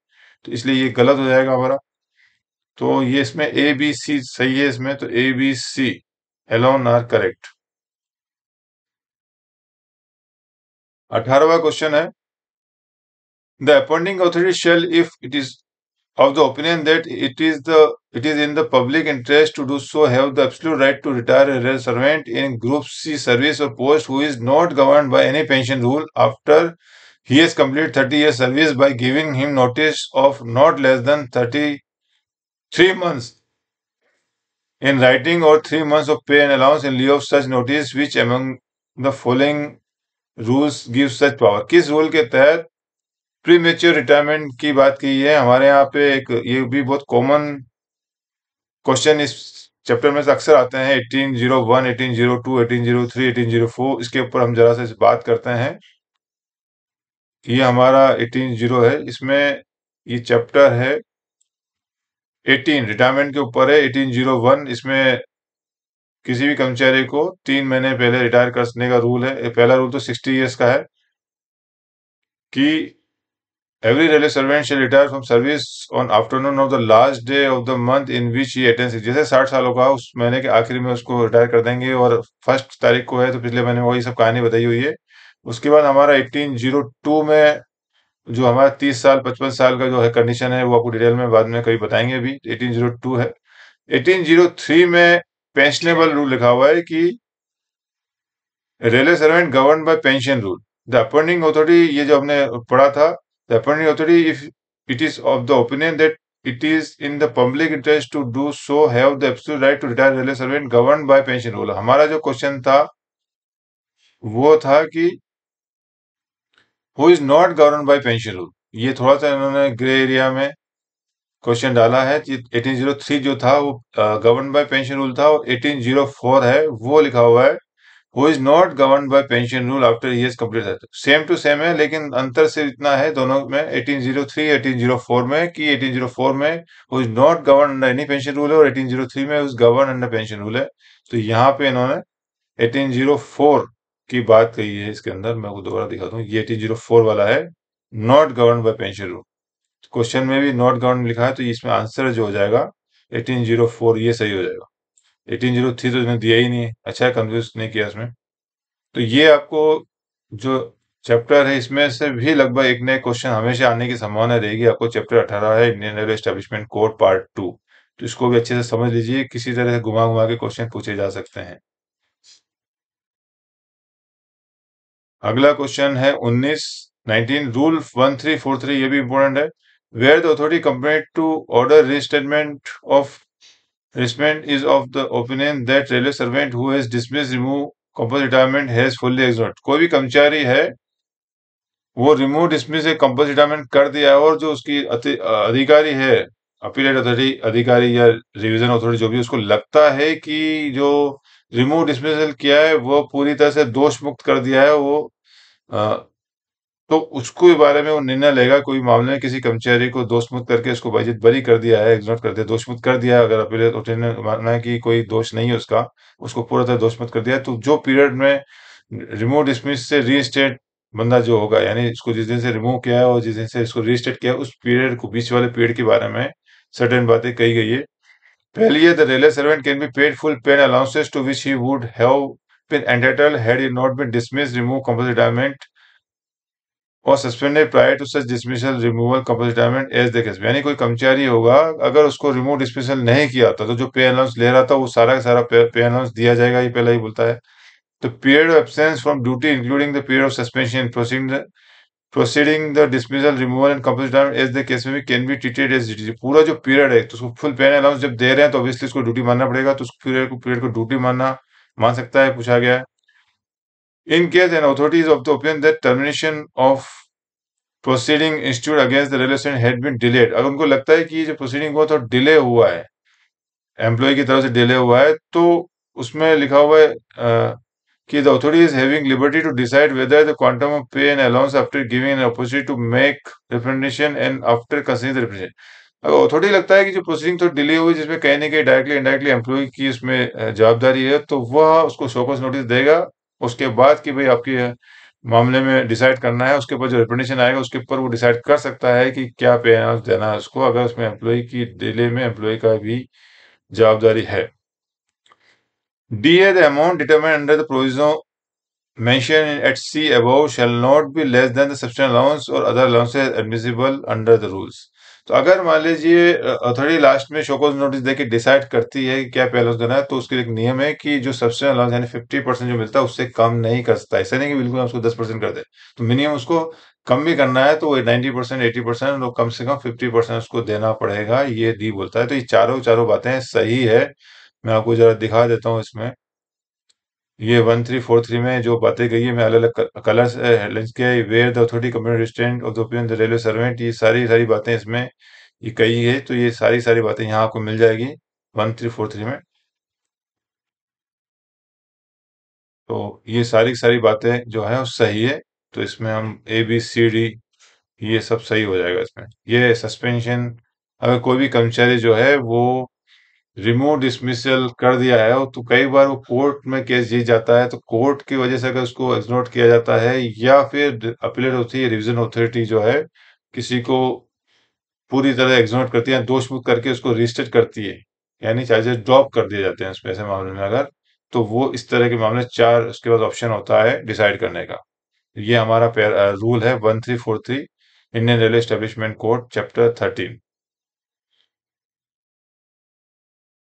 तो इसलिए ये गलत हो जाएगा हमारा। तो ये इसमें ए बी सी सही है, इसमें तो A B C alone are correct. 18वां क्वेश्चन है the appointing authority shall if it is of the opinion that it is in the public interest to do so have the absolute right to retire a rail servant in group C service or post who is not governed by any pension rule after he has completed 30 years service by giving him notice of not less than 33 months in writing or 3 months of pay and allowance in lieu of such notice, which among the following rules gives such power। किस rule के तहत premature retirement की बात की है हमारे यहाँ पे। एक ये भी बहुत कॉमन क्वेश्चन इस चैप्टर में से अक्सर आते हैं। 1801, 1802, 1803, 1804, इसके ऊपर हम जरा से बात करते हैं। ये हमारा 18 है, इसमें ये चैप्टर है 18 रिटायरमेंट के ऊपर है। 1801 इसमें किसी भी कर्मचारी को 3 महीने पहले रिटायर करने का रूल है। पहला रूल तो 60 ईयर्स का है कि every railway servant shall retire from service on afternoon of the last day of the month in which he attends। जैसे 60 साल होगा उस महीने के आखिरी में उसको रिटायर कर देंगे, और 1 तारीख को है तो पिछले महीने में वही सब कहानी बताई हुई है। उसके बाद हमारा 1802 में जो हमारा 30 साल 55 साल का जो है कंडीशन है वो आपको डिटेल में बाद में कभी बताएंगे। अभी 1802 है। 1803 में पेंशनेबल रूल लिखा हुआ है कि railway servant govern by pension rule. The appointing authority, ये जो हमने पढ़ा था, the appointing authority, if it is of the opinion that it is in the public interest to do so, have the absolute right to retire railway servant governed by pension rule। हमारा जो question था वो था कि who is not governed by pension rule। ये थोड़ा सा इन्होंने ग्रे एरिया में क्वेश्चन डाला है। 1803 जो था वो गवर्न बाय पेंशन रूल था, और 1804 है वो लिखा हुआ है who is not governed by pension rule after he has completed। Same to same है, लेकिन अंतर से इतना है दोनों में 1803 1804 में कि 1804 में who is not governed under any pension rule है, और 1803 में who is governed under pension rule है। तो यहाँ पे इन्होंने 1804 की बात कही है। इसके अंदर मैं आपको दोबारा दिखाता हूँ, ये 1804 वाला है, not govern by pension rule. Question में भी नॉट गवर्न लिखा है, तो इसमें आंसर जो हो जाएगा 1804, ये सही हो जाएगा। 1803 तो इसमें दिया ही नहीं है। अच्छा, कंफ्यूज नहीं किया इसमें। तो ये आपको जो चैप्टर है इसमें से भी लगभग एक नए क्वेश्चन हमेशा आने की संभावना रहेगी। आपको चैप्टर 18 है Indian railway establishment code part 2। तो इसको भी अच्छे से समझ लीजिए, किसी तरह से घुमा घुमा के क्वेश्चन पूछे जा सकते हैं। अगला क्वेश्चन है 19 रूल 1343, ये भी इंपॉर्टेंट है। Where the authority compared to order restatement of ristment is of the opinion that railway servant who has dismiss remove compulsory retirement has fully exhaust. कोई भी कर्मचारी है वो रिमूव डिसमिस से कंपल्सरी रिटायरमेंट कर दिया है, और जो उसकी अधिकारी है, अपीलेट अथॉरिटी अधिकारी या रिवीजन अथॉरिटी जो भी, उसको लगता है कि जो रिमूव डिसमिसल किया है वो पूरी तरह से दोष मुक्त कर दिया है, वो अ, तो उसको बारे में वो निर्णय लेगा। कोई मामले में किसी कर्मचारी को दोषमुक्त करके उसको बाइज्जत बरी कर दिया है, एग्जॉट कर दिया, दोषमुक्त कर दिया है, अगर अपीलेट अथॉरिटी ने माना है कि कोई दोष नहीं है उसका, उसको पूरा तरह दोषमुक्त कर दिया है, तो जो पीरियड में रिमूव डिसमिस से रीस्टेट बंदा जो होगा, यानी इसको जिस दिन से रिमूव किया है और जिस दिन से इसको रीस्टेट किया है, उस पीरियड को, बीच वाले पीरियड के बारे में सर्टेन बातें कही गई है। पहली है, the railway servant can be paid full pay and allowances to which he would have been entitled had he not been dismissed, remove, compulsory retirement और suspended prior to such dismissal, removal, compulsory retirement as the case. यानी कोई कर्मचारी होगा, अगर उसको remove dismissal नहीं किया था, तो जो पे अलाउंस ले रहा था वो सारा का सारा पे अलाउंस दिया जाएगा, ये पहला ही बोलता है। The period of absence from duty, including the period of suspension, proceeding the dismissal, removal and compulsory retirement as the case may be, can be treated as duty। पूरा जो पीरियड है, तो उसको फुल पे अलाउंस जब दे रहे हैं तो ऑब्वियसली उसको ड्यूटी मानना पड़ेगा, तो उस पीरियड को ड्यूटी मानना मान सकता है, पूछा गया है। In case an authority is of the opinion that termination of proceeding institute against the railway station had been delayed, अगर उनको लगता है कि ये जो प्रोसीडिंग हुआ तो डिले हुआ है, एम्प्लॉय की तरफ से डिले हुआ है, तो उसमें लिखा हुआ है कि the authority is having liberty to decide whether the quantum of pay and allowance after giving an opportunity to make representation and after considering the representation। अगर अथॉरिटी लगता है कि जो प्रोसीडिंग तो डिले हुई, जिसमें कहीं ना कहीं डायरेक्टली इनडायरेक्टली एम्प्लॉय की उसमें जवाबदारी है, तो वह उसको शोकॉज नोटिस देगा। उसके बाद कि भाई आपके मामले में डिसाइड करना है, उसके ऊपर जो रिप्रेजेंटेशन आएगा उसके ऊपर वो डिसाइड कर सकता है कि क्या पे देना है उसको, अगर उसमें एम्प्लॉय की डिले में एम्प्लॉय का भी जवाबदारी है। डी है, the amount determined under the provision mentioned at C above shall not be less than the substantial allowance or other allowances admissible under the rules। तो अगर मान लीजिए अथॉरिटी लास्ट में शोकॉज नोटिस देके डिसाइड करती है कि क्या पे अलाउंस देना है, तो उसके लिए एक नियम है कि जो सब्सटेंशियल अलाउंस यानी 50% जो मिलता है उससे कम नहीं कर सकता। ऐसा नहीं कि बिल्कुल हम उसको 10% कर दे, तो मिनिमम उसको कम भी करना है तो 90%, 80% और कम से कम 50% उसको देना पड़ेगा, ये डी बोलता है। तो ये चारों चारों बातें सही है। मैं आपको जरा दिखा देता हूँ इसमें, ये 1343 में जो बातें गई है, मैं अलग अलग कलर से हेडलाइंस किया है। Where the authority community stand of the opinion the railway servant, ये सारी सारी बातें इसमें ये कही है, तो ये सारी सारी बातें यहाँ आपको मिल जाएगी 1343 में। तो ये सारी सारी बातें जो है वो सही है, तो इसमें हम ए बी सी डी ये सब सही हो जाएगा इसमें। ये सस्पेंशन, अगर कोई भी कर्मचारी जो है वो रिमूव डिसमिसल कर दिया है, तो कई बार वो कोर्ट में केस जीत जाता है, तो कोर्ट की वजह से अगर उसको एक्सनोट किया जाता है, या फिर अपीलेट होती है, रिवीजन अथॉरिटी जो है किसी को पूरी तरह एक्सनोट करती है, दोष मुक्त करके उसको रजिस्टर करती है, यानी चार्जेस ड्रॉप कर दिए जाते हैं उसमें, ऐसे मामले में अगर, तो वो इस तरह के मामले चार उसके बाद ऑप्शन होता है डिसाइड करने का। ये हमारा रूल है 1343 Indian railway establishment code chapter 13।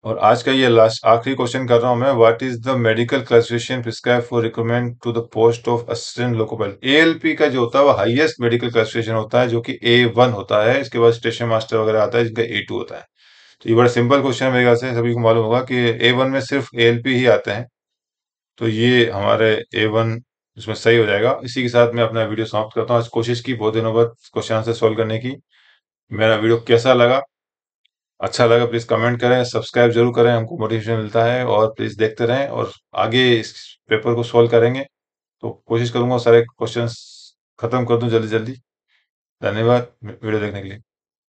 और आज का ये लास्ट आखिरी क्वेश्चन कर रहा हूं मैं, what is the medical classification prescribe for recruitment to the post of assistant loco pilot. ALP का जो होता है वो हाईएस्ट मेडिकल क्लासिफिकेशन होता है, जो कि A1 होता है। इसके बाद स्टेशन मास्टर वगैरह आता है जिनका A2 होता है। तो ये बड़ा सिंपल क्वेश्चन है, मेरे ख्याल से सभी को मालूम होगा कि A1 में सिर्फ एएलपी ही आते हैं, तो ये हमारे A1 इसमें सही हो जाएगा। इसी के साथ मैं अपना वीडियो समाप्त करता हूँ। आज कोशिश की बहुत दिनों बाद क्वेश्चन आंसर सोल्व करने की। मेरा वीडियो कैसा लगा, अच्छा लगा प्लीज कमेंट करें, सब्सक्राइब जरूर करें, हमको मोटिवेशन मिलता है। और प्लीज देखते रहें, और आगे इस पेपर को सॉल्व करेंगे, तो कोशिश करूंगा सारे क्वेश्चंस खत्म कर दूं जल्दी जल्दी। धन्यवाद वीडियो देखने के लिए।